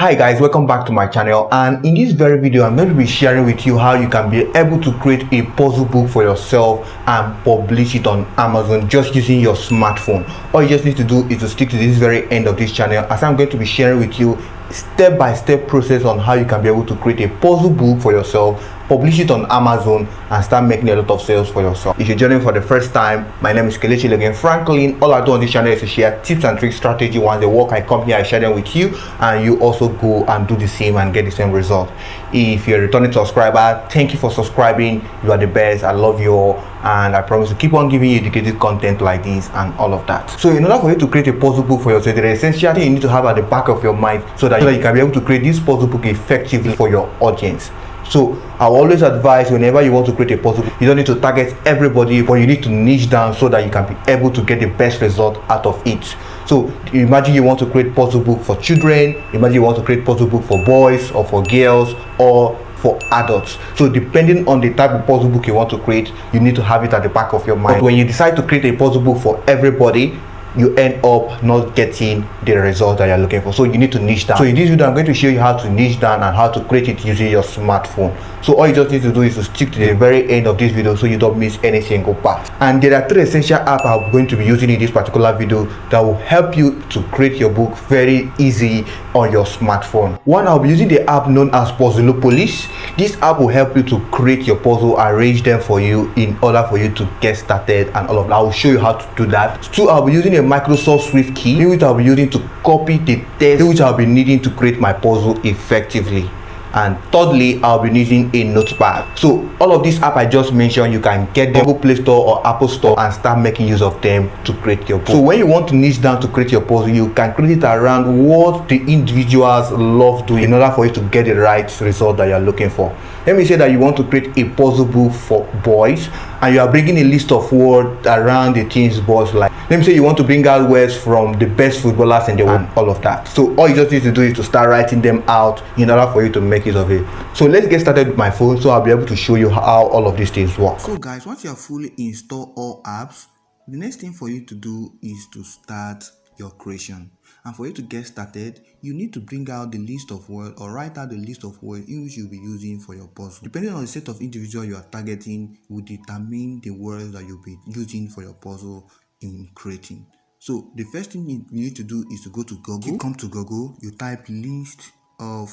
Hi guys, welcome back to my channel, and in this very video I'm going to be sharing with you how you can be able to create a puzzle book for yourself and publish it on Amazon just using your smartphone. All you just need to do is to stick to this very end of this channel, as I'm going to be sharing with you step-by-step process on how you can be able to create a puzzle book for yourself, publish it on Amazon, and start making a lot of sales for yourself. If you're joining for the first time, my name is Kelechi again Franklin. All I do on this channel is to share tips and tricks, strategy. Once they work, I come here, I share them with you, and you also go and do the same and get the same result. If you're a returning subscriber, thank you for subscribing. You are the best. I love you all, and I promise to keep on giving you educative content like this and all of that. So in order for you to create a puzzle book for yourself, the essential thing you need to have at the back of your mind so that you can be able to create this puzzle book effectively for your audience. So I always advise, whenever you want to create a puzzle book, you don't need to target everybody, but you need to niche down so that you can be able to get the best result out of it. So imagine you want to create puzzle book for children, imagine you want to create puzzle book for boys or for girls or for adults. So depending on the type of puzzle book you want to create, you need to have it at the back of your mind. But when you decide to create a puzzle book for everybody, you end up not getting the result that you're looking for. So you need to niche down. So in this video I'm going to show you how to niche down and how to create it using your smartphone. So all you just need to do is to stick to the very end of this video so you don't miss any single part. And there are three essential apps I'm going to be using in this particular video that will help you to create your book very easy on your smartphone. One, I'll be using the app known as Puzzleopolis. This app will help you to create your puzzle, arrange them for you in order for you to get started and all of that. I will show you how to do that. Two, I'll be using a Microsoft Swift key, which I'll be using to copy the text which I'll be needing to create my puzzle effectively. And thirdly, I'll be using a notepad. So all of these apps I just mentioned, you can get them Google Play Store or Apple Store and start making use of them to create your puzzle. So when you want to niche down to create your puzzle, you can create it around what the individuals love doing in order for you to get the right result that you're looking for. Let me say that you want to create a puzzle book for boys and you are bringing a list of words around the things boys like. Let me say you want to bring out words from the best footballers in the world, all of that. So all you just need to do is to start writing them out in order for you to make use of it. So let's get started with my phone so I'll be able to show you how all of these things work. So guys, once you have fully installed all apps, the next thing for you to do is to start your creation. And for you to get started, you need to bring out the list of words or write out the list of words in which you'll be using for your puzzle. Depending on the set of individual you are targeting will determine the words that you'll be using for your puzzle in creating. So the first thing you need to do is to go to Google. You come to Google, you type list of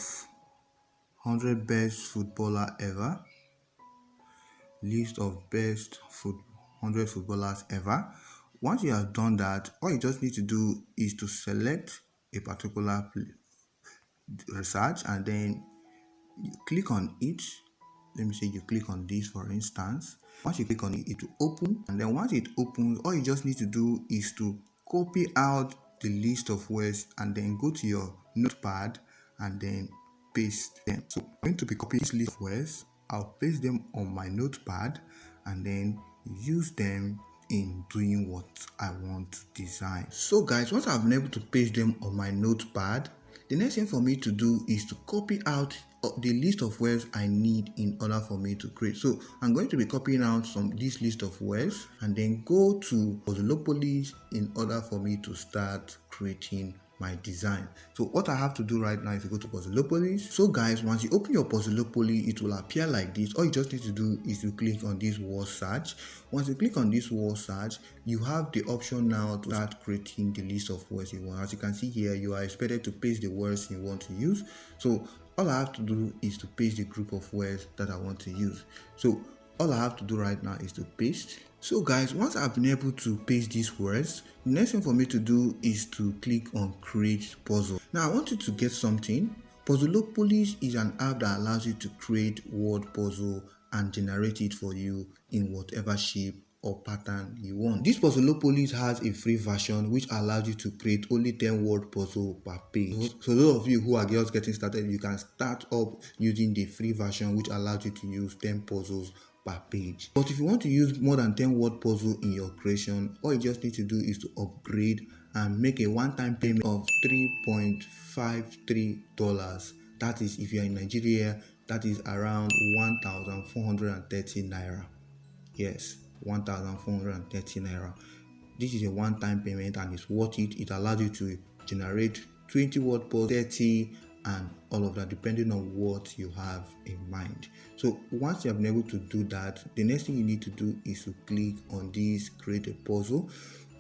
100 best footballer ever, list of best 100 footballers ever. Once you have done that, all you just need to do is to select a particular research and then you click on it. Let me say you click on this, for instance. Once you click on it, it will open, and then once it opens, all you just need to do is to copy out the list of words and then go to your notepad and then paste them. So I'm going to be copying this list of words. I'll paste them on my notepad and then use them in doing what I want to design. So guys, once I've been able to paste them on my notepad, the next thing for me to do is to copy out the list of words I need in order for me to create. So I'm going to be copying out this list of words and then go to Puzzleopolis in order for me to start creating my design. So what I have to do right now is to go to Puzzleopolis. So guys, once you open your Puzzleopolis, it will appear like this. All you just need to do is to click on this word search. Once you click on this word search, you have the option now to start creating the list of words you want. As you can see here, you are expected to paste the words you want to use. So all I have to do is to paste the group of words that I want to use. So all I have to do right now is to paste. So guys, once I've been able to paste these words, the next thing for me to do is to click on create puzzle. Now I want you to get something. Puzzleopolis is an app that allows you to create word puzzle and generate it for you in whatever shape or pattern you want. This Puzzleopolis has a free version which allows you to create only 10 word puzzle per page. So those of you who are just getting started, you can start up using the free version which allows you to use 10 puzzles per page. But if you want to use more than 10 word puzzle in your creation, all you just need to do is to upgrade and make a one-time payment of $3.53. That is, if you are in Nigeria, that is around 1,430 naira. Yes, 1,430 naira. This is a one-time payment and it's worth it. It allows you to generate 20 word puzzle, 30 and all of that, depending on what you have in mind. So once you have been able to do that, the next thing you need to do is to click on this create a puzzle.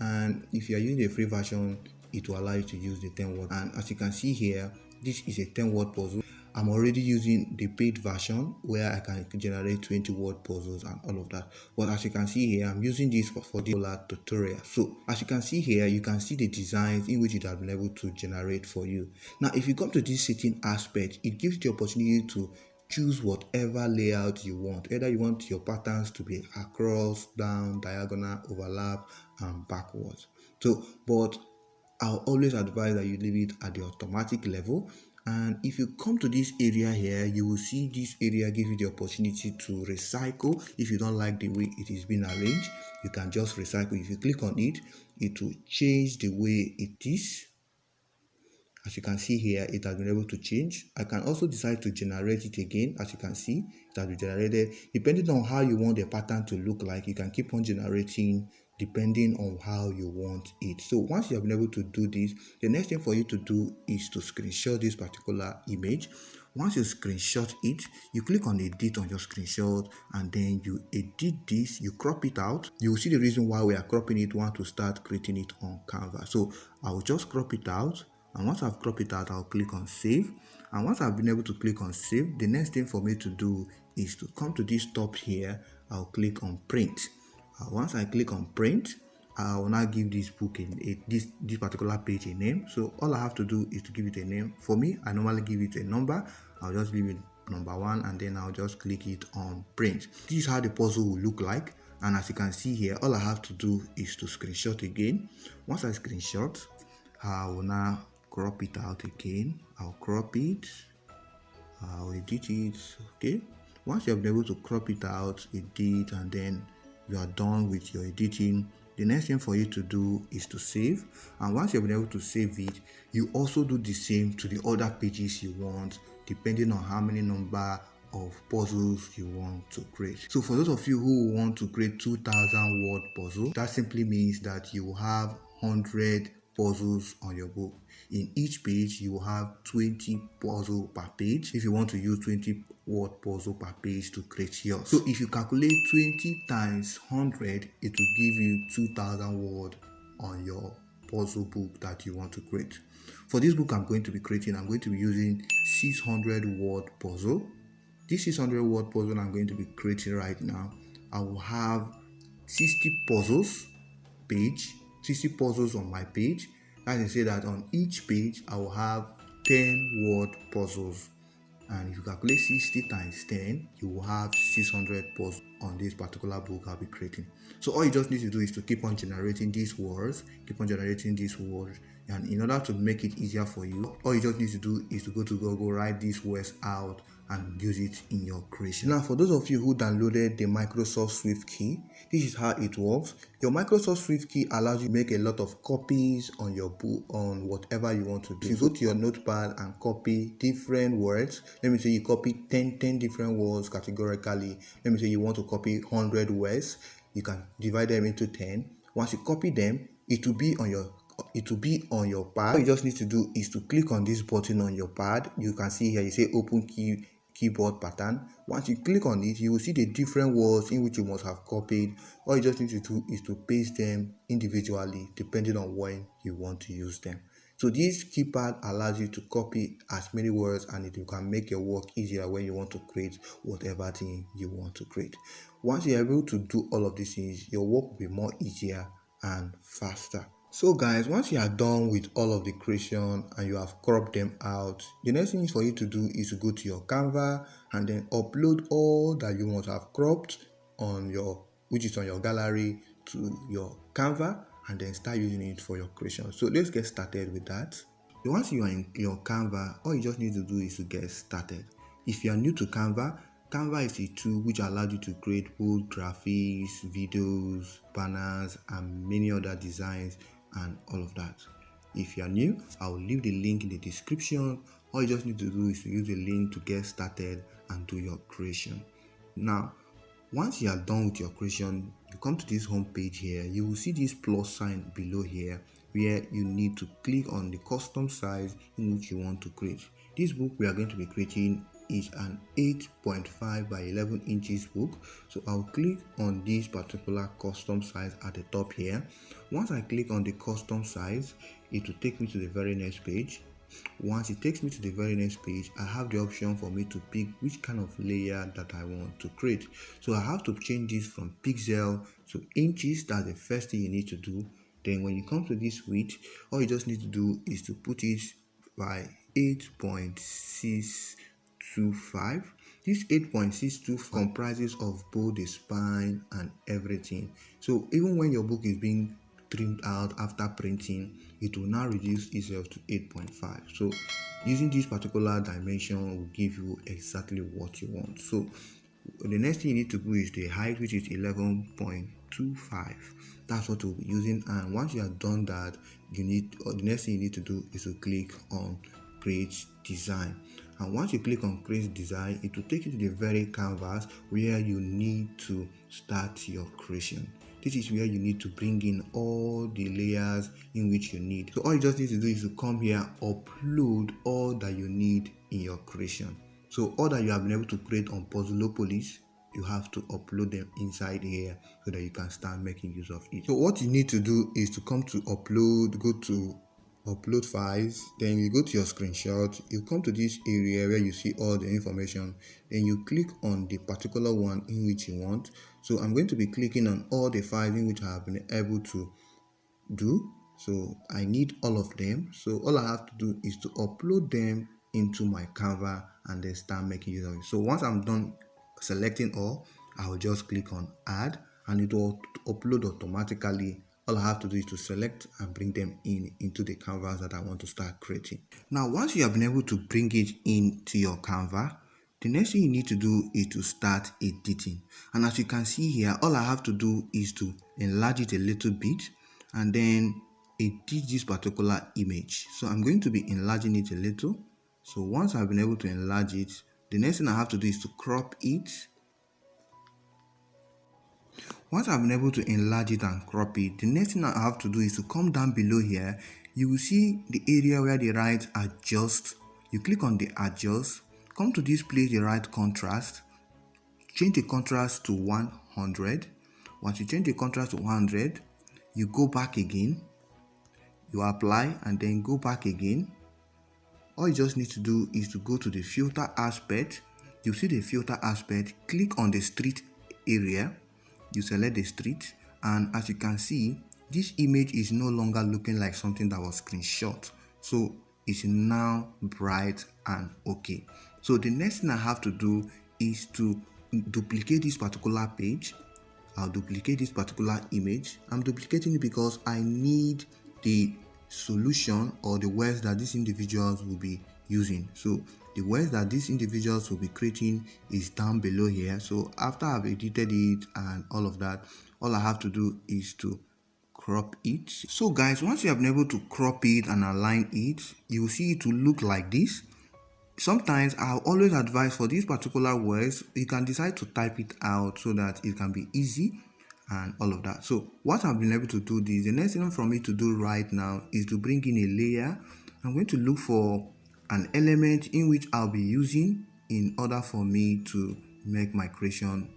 And if you are using a free version, it will allow you to use the 10 word. And as you can see here, this is a 10 word puzzle. I'm already using the paid version where I can generate 20 word puzzles and all of that. But as you can see here, I'm using this for the tutorial. So as you can see here, you can see the designs in which it has been able to generate for you. Now, if you come to this setting aspect, it gives you the opportunity to choose whatever layout you want. Either you want your patterns to be across, down, diagonal, overlap, and backwards. So, but I'll always advise that you leave it at the automatic level. And if you come to this area here, you will see this area give you the opportunity to recycle. If you don't like the way it is being arranged, you can just recycle. If you click on it, it will change the way it is. As you can see here, it has been able to change. I can also decide to generate it again. As you can see, it has been generated. Depending on how you want the pattern to look like, you can keep on generating depending on how you want it. So once you have been able to do this, the next thing for you to do is to screenshot this particular image. Once you screenshot it, you click on edit on your screenshot, and then you edit this, you crop it out. You will see the reason why we are cropping it. We want to start creating it on Canva. So I will just crop it out. And once I've cropped it out, I'll click on save. And once I've been able to click on save, the next thing for me to do is to come to this top here. I'll click on print. Once I click on print, I will now give this book this particular page a name. So all I have to do is to give it a name. For me, I normally give it a number. I'll just leave it number 1, and then I'll just click it on print. This is how the puzzle will look like. And as you can see here, all I have to do is to screenshot again. Once I screenshot, I will now crop it out again. I'll crop it, I'll edit it. Okay, once you have been able to crop it out, edit, and then you are done with your editing, the next thing for you to do is to save. And once you've been able to save it, you also do the same to the other pages you want, depending on how many number of puzzles you want to create. So for those of you who want to create 2000 word puzzle, that simply means that you will have 100 puzzles on your book. In each page, you will have 20 puzzle per page. If you want to use 20 word puzzle per page to create yours. So if you calculate 20 times 100, it will give you 2000 word on your puzzle book that you want to create. For this book I'm going to be creating, I'm going to be using 600 word puzzle. This 600 word puzzle I'm going to be creating right now, I will have 60 puzzles page, 60 puzzles on my page. As I say that on each page I will have 10 word puzzles, and if you calculate 60 times 10, you will have 600 puzzles on this particular book I'll be creating. So all you just need to do is to keep on generating these words, and in order to make it easier for you, all you just need to do is to go to Google, write these words out, and use it in your creation. Now, for those of you who downloaded the Microsoft Swift key, this is how it works. Your Microsoft Swift key allows you to make a lot of copies on your book, on whatever you want to do. You go to your notepad and copy different words. Let me say you copy 10 different words categorically. Let me say you want to copy 100 words. You can divide them into 10. Once you copy them, it will be on your pad. All you just need to do is to click on this button on your pad. You can see here, you say open keyboard pattern. Once you click on it, you will see the different words in which you must have copied. All you just need to do is to paste them individually depending on when you want to use them. So this keypad allows you to copy as many words, and you can make your work easier when you want to create whatever thing you want to create. Once you're able to do all of these things, your work will be more easier and faster. So guys, once you are done with all of the creation and you have cropped them out, the next thing for you to do is to go to your Canva and then upload all that you want to have cropped on which is on your gallery, to your Canva, and then start using it for your creation. So let's get started with that. Once you are in your Canva, all you just need to do is to get started. If you are new to Canva, Canva is a tool which allows you to create both graphics, videos, banners, and many other designs and all of that. If you are new, I will leave the link in the description. All you just need to do is to use the link to get started and do your creation. Now, once you are done with your creation, you come to this home page here. You will see this plus sign below here where you need to click on the custom size in which you want to create. This book we are going to be creating is an 8.5 by 11 inches book. So I'll click on this particular custom size at the top here. Once I click on the custom size, it will take me to the very next page. Once it takes me to the very next page, I have the option for me to pick which kind of layer that I want to create. So I have to change this from pixel to inches. That's the first thing you need to do. Then when you come to this width, all you just need to do is to put it by 8.625. This 8.625 comprises of both the spine and everything. So even when your book is being trimmed out after printing, it will now reduce itself to 8.5. So using this particular dimension will give you exactly what you want. So the next thing you need to do is the height, which is 11.25. That's what we'll be using. And once you have done that, the next thing you need to do is to click on create design. And once you click on create design, it will take you to the very canvas where you need to start your creation. This is where you need to bring in all the layers in which you need. So all you just need to do is to come here, upload all that you need in your creation. So all that you have been able to create on Puzzleopolis, you have to upload them inside here so that you can start making use of it. So what you need to do is to come to upload, go to upload files, then you go to your screenshot, you come to this area where you see all the information, then you click on the particular one in which you want. So I'm going to be clicking on all the files in which I have been able to do. So I need all of them. So all I have to do is to upload them into my Canva and then start making use of it. So once I'm done selecting all, I will just click on add and it will upload automatically. All I have to do is to select and bring them into the canvas that I want to start creating. Now, once you have been able to bring it into your Canva, the next thing you need to do is to start editing. And as you can see here, all I have to do is to enlarge it a little bit and then edit this particular image. So I'm going to be enlarging it a little. So once I've been able to enlarge it, the next thing I have to do is to crop it. Once I've been able to enlarge it and crop it, the next thing I have to do is to come down below here. You will see the area where they write adjust. You click on the adjust, come to this place, the right contrast, change the contrast to 100. Once you change the contrast to 100, you go back again, you apply and then go back again. All you just need to do is to go to the filter aspect. You see the filter aspect, click on the street area, you select the street, and as you can see, this image is no longer looking like something that was screenshot. So it's now bright and okay. So the next thing I have to do is to duplicate this particular page. I'll duplicate this particular image. I'm duplicating it because I need the solution or the words that these individuals will be using. So the words that these individuals will be creating is down below here. So after I've edited it and all of that, all I have to do is to crop it. So guys, once you have been able to crop it and align it, you will see it will look like this. Sometimes I'll always advise for these particular words, you can decide to type it out so that it can be easy and all of that. So what I've been able to do this, the next thing for me to do right now is to bring in a layer. I'm going to look for an element in which I'll be using in order for me to make my creation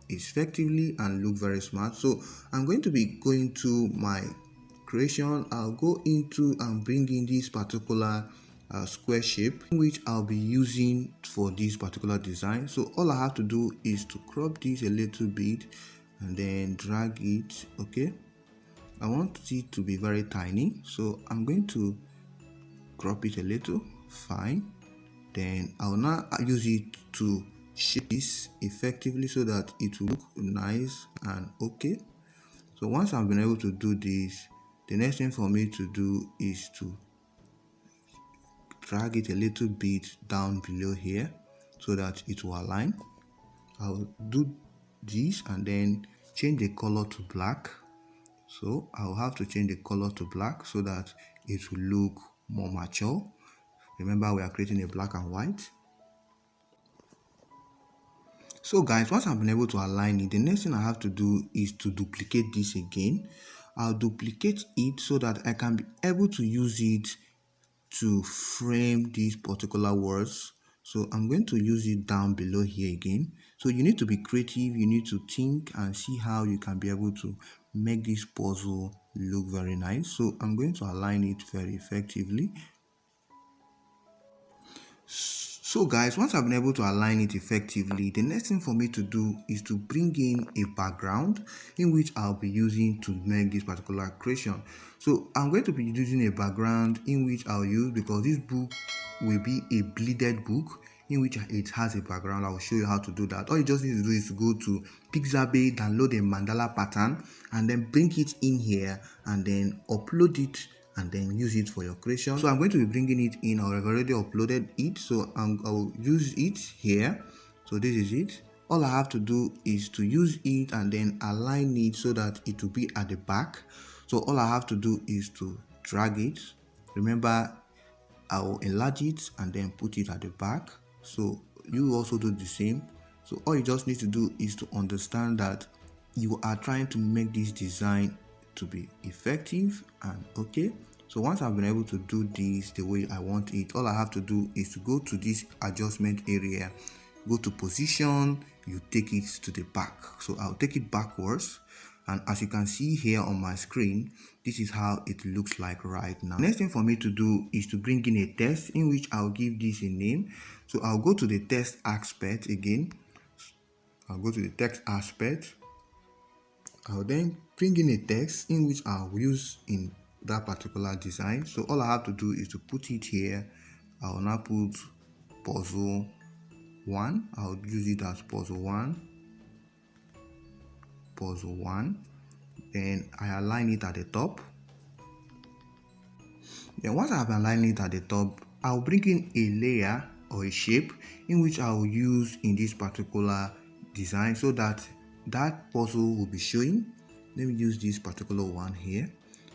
effectively and look very smart. So I'm going to be going to my creation. I'll go into and bring in this particular square shape which I'll be using for this particular design. So all I have to do is to crop this a little bit and then drag it. Okay, I want it to be very tiny, so I'm going to crop it a little. Fine, then I'll now use it to shape this effectively so that it will look nice and okay. So once I've been able to do this, the next thing for me to do is to drag it a little bit down below here so that it will align. I'll do this and then change the color to black. So I'll have to change the color to black so that it will look more mature. Remember, we are creating a black and white. So guys, once I've been able to align it, the next thing I have to do is to duplicate this again. I'll duplicate it so that I can be able to use it to frame these particular words. So I'm going to use it down below here again. So you need to be creative, you need to think and see how you can be able to make this puzzle look very nice. So I'm going to align it very effectively. So guys, once I've been able to align it effectively, the next thing for me to do is to bring in a background in which I'll be using to make this particular creation. So I'm going to be using a background in which I'll use, because this book will be a bleeded book in which it has a background. I'll show you how to do that. All you just need to do is to go to Pixabay, download a mandala pattern, and then bring it in here and then upload it and then use it for your creation. So I'm going to be bringing it in. I've already uploaded it, so I'll use it here. So this is it. All I have to do is to use it and then align it so that it will be at the back. So all I have to do is to drag it. Remember, I will enlarge it and then put it at the back. So you also do the same. So all you just need to do is to understand that you are trying to make this design to be effective and okay. So once I've been able to do this the way I want it, all I have to do is to go to this adjustment area, go to position, you take it to the back. So I'll take it backwards, and as you can see here on my screen, this is how it looks like right now. Next thing for me to do is to bring in a text in which I'll give this a name. So I'll go to the text aspect again. I'll go to the text aspect. I'll then bring in a text in which I'll use in that particular design. So all I have to do is to put it here. I'll now put puzzle 1. I'll use it as puzzle 1. Puzzle 1. Then I align it at the top. Then once I have aligned it at the top, I'll bring in a layer or a shape in which I'll use in this particular design so that that puzzle will be showing. Let me use this particular one here.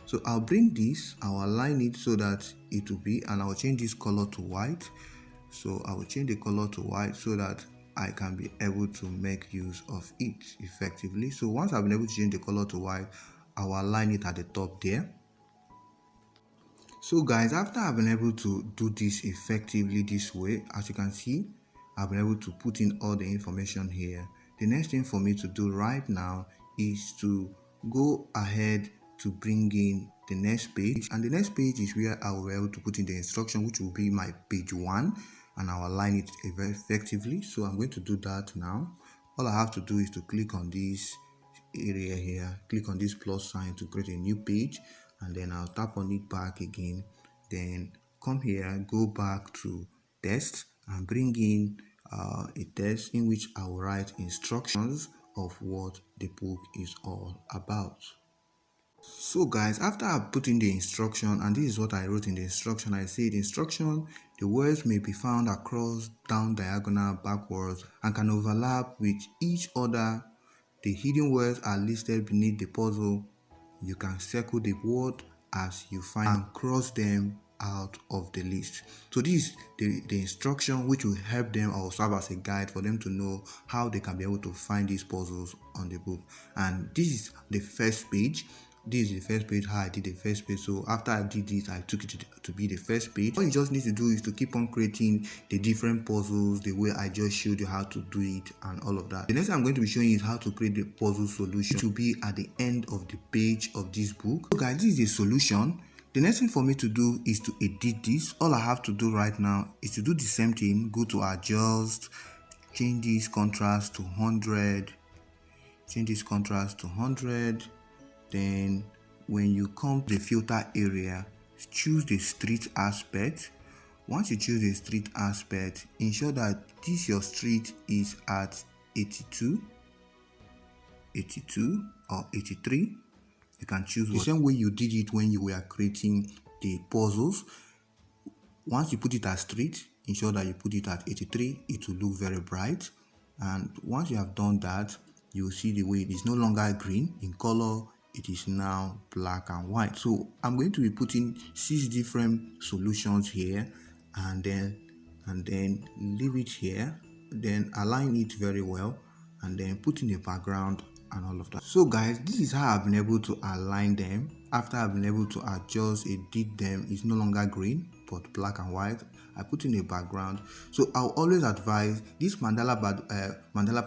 So I'll bring this, I'll align it so that it will be, and I'll change this color to white. So I will change the color to white so that I can be able to make use of it effectively. So once I've been able to change the color to white, I'll align it at the top there. So guys, after I've been able to do this effectively this way, as you can see, I've been able to put in all the information here. The next thing for me to do right now is to go ahead to bring in the next page, and the next page is where I will be able to put in the instruction, which will be my page 1, and I'll align it very effectively. So I'm going to do that now. All I have to do is to click on this area here, click on this plus sign to create a new page, and then I'll tap on it back again. Then come here, go back to text and bring in a text in which I will write instructions of what the book is all about. So guys, after I put in the instruction, and this is what I wrote in the instruction, I said instruction, the words may be found across, down, diagonal, backwards, and can overlap with each other. The hidden words are listed beneath the puzzle. You can circle the word as you find and cross them out of the list. So this is the instruction which will help them or serve as a guide for them to know how they can be able to find these puzzles on the book. And this is the first page. This is the first page, how I did the first page. So after I did this, I took it to be the first page. All you just need to do is to keep on creating the different puzzles the way I just showed you how to do it and all of that. The next thing I'm going to be showing you is how to create the puzzle solution, which will be at the end of the page of this book. So guys, this is a solution. The next thing for me to do is to edit this. All I have to do right now is to do the same thing. Go to adjust, change this contrast to 100, change this contrast to 100. Then when you come to the filter area, choose the street aspect. Once you choose the street aspect, ensure that this your street is at 82 or 83. You can choose the same way you did it when you were creating the puzzles. Once you put it at street, ensure that you put it at 83. It will look very bright. And once you have done that, you will see the way it is no longer green in color. It is now black and white. So I'm going to be putting 6 different solutions here, and then leave it here, then align it very well, and then put in a background and all of that. So guys, this is how I've been able to align them. After I've been able to adjust, edit them, it's no longer green but black and white. I put in a background. So I'll always advise this mandala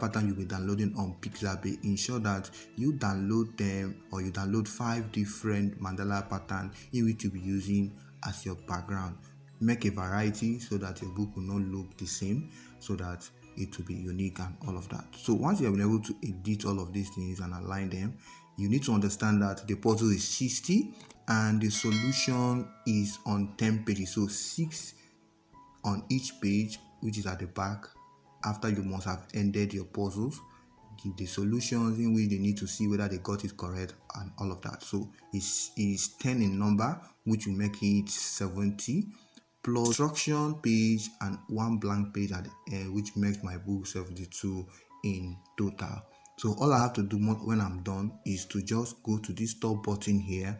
pattern you'll be downloading on Pixabay. Ensure that you download them, or you download 5 different mandala patterns in which you'll be using as your background. Make a variety so that your book will not look the same, so that it will be unique and all of that. So once you have been able to edit all of these things and align them, you need to understand that the puzzle is 60 and the solution is on 10 pages. So 6 on each page, which is at the back, after you must have ended your puzzles. Give the solutions in which they need to see whether they got it correct and all of that. So it's 10 in number, which will make it 70, plus instruction page and 1 blank page at the end, which makes my book 72 in total. So all I have to do when I'm done is to just go to this top button here,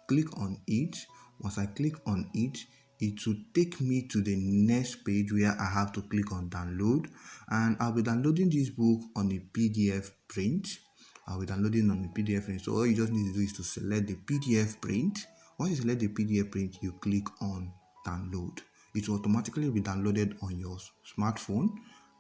click on it. Once I click on it, it will take me to the next page where I have to click on download, and I'll be downloading this book on a PDF print. I'll be downloading on a PDF print. So all you just need to do is to select the PDF print. Once you select the PDF print, you click on download. It will automatically be downloaded on your smartphone,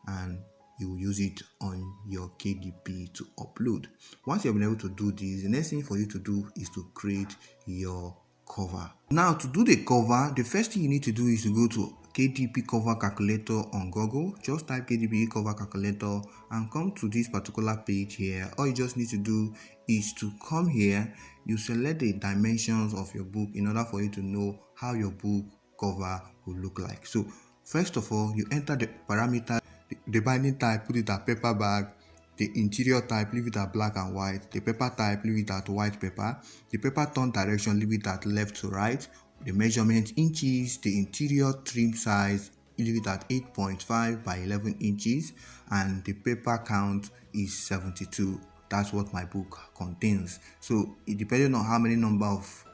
and you will use it on your KDP to upload. Once you've been able to do this, the next thing for you to do is to create your cover. Now, to do the cover, the first thing you need to do is to go to KDP cover calculator on Google. Just type KDP cover calculator and come to this particular page here. All you just need to do is to come here, you select the dimensions of your book in order for you to know how your book cover will look like. So first of all, you enter the parameter, the binding type, put it at paperback. The interior type, leave it at black and white. The paper type, leave it at white paper. The paper turn direction, leave it at left to right. The measurement inches, the interior trim size, leave it at 8.5 by 11 inches. And the paper count is 72. That's what my book contains. So depending on how many number of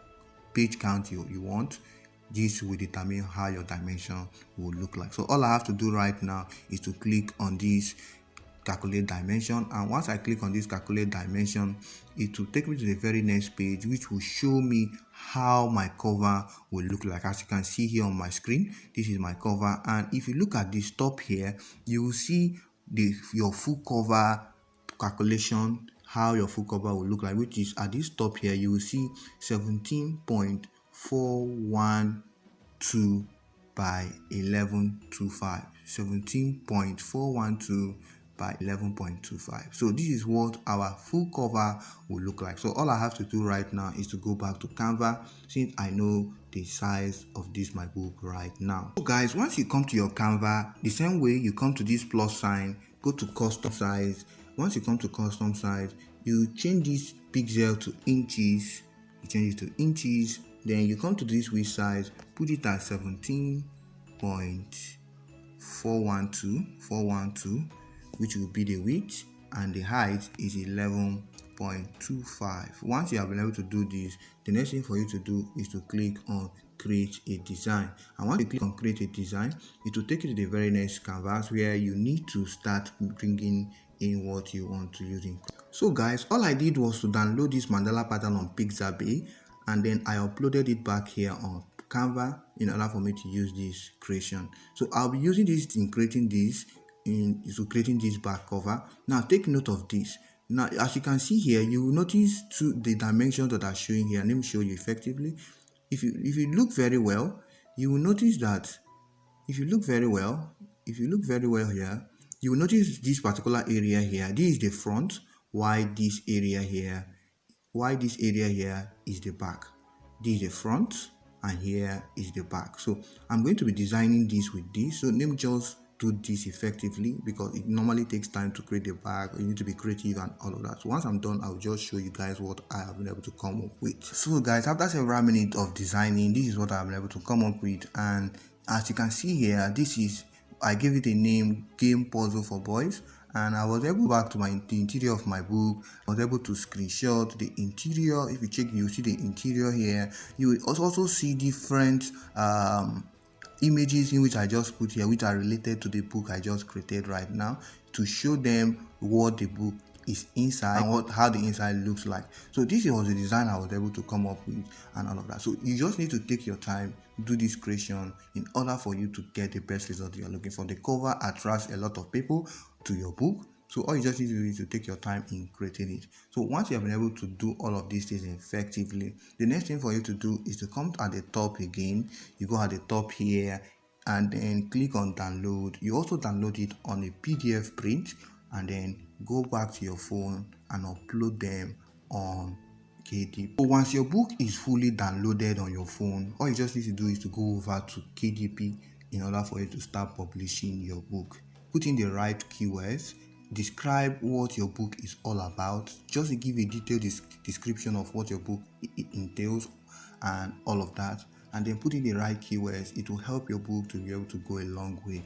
page count you want, this will determine how your dimension will look like. So all I have to do right now is to click on this calculate dimension, and once I click on this calculate dimension, it will take me to the very next page, which will show me how my cover will look like. As you can see here on my screen, this is my cover, and if you look at this top here, you will see your full cover calculation, how your full cover will look like, which is at this top here. You will see 17.412 by 1125, 17.412 by 11.25. So this is what our full cover will look like. So all I have to do right now is to go back to Canva, since I know the size of this my book right now. So guys, once you come to your Canva, the same way you come to this plus sign, go to custom size. Once you come to custom size, you change this pixel to inches. You change it to inches. Then you come to this width size, put it at 17.412, which will be the width, and the height is 11.25. Once you have been able to do this, the next thing for you to do is to click on create a design. And once you click on create a design, it will take you to the very next canvas where you need to start bringing in what you want to use in. So guys, all I did was to download this mandala pattern on Pixabay, and then I uploaded it back here on Canva in order for me to use this creation. So I'll be using this in creating this, creating this back cover. Now take note of this. Now as you can see here, you will notice the dimensions that are showing here. Let me show you effectively. If you look very well, you will notice that if you look very well here, you will notice this particular area here. This is the front, while this area here is the back. This is the front, and here is the back. So I'm going to be designing this with this. So let me just do this effectively, because it normally takes time to create the back. You need to be creative and all of that. So once I'm done, I'll just show you guys what I have been able to come up with. So guys, after several minutes of designing, this is what I've been able to come up with. And as you can see here, I gave it a name, Game Puzzle for Boys. And I was able to go back to the interior of my book. I was able to screenshot the interior. If you check, you see the interior here. You will also see different images in which I just put here, which are related to the book I just created right now, to show them what the book is inside and how the inside looks like. So this was the design I was able to come up with and all of that. So you just need to take your time do this creation in order for you to get the best result you are looking for. The cover attracts a lot of people to your book, so all you just need to do is to take your time in creating it. So once you have been able to do all of these things effectively, the next thing for you to do is to come at the top again. You go at the top here and then click on download. You also download it on a PDF print and then go back to your phone and upload them on KDP. So once your book is fully downloaded on your phone, all you just need to do is to go over to KDP in order for you to start publishing your book. Put in the right keywords, describe what your book is all about, just to give a detailed description of what your book entails and all of that, and then put in the right keywords. It will help your book to be able to go a long way.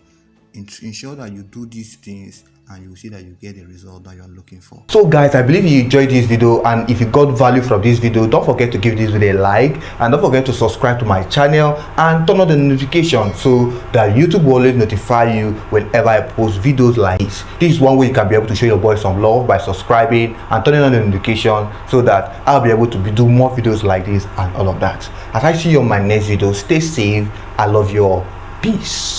Ensure that you do these things and you will see that you get the result that you are looking for. So guys, I believe you enjoyed this video, and if you got value from this video, don't forget to give this video a like, and don't forget to subscribe to my channel and turn on the notification so that YouTube will always notify you whenever I post videos like this. This is one way you can be able to show your boy some love, by subscribing and turning on the notification so that I'll be able to do more videos like this and all of that. As I see you on my next video, stay safe. I love you all. Peace.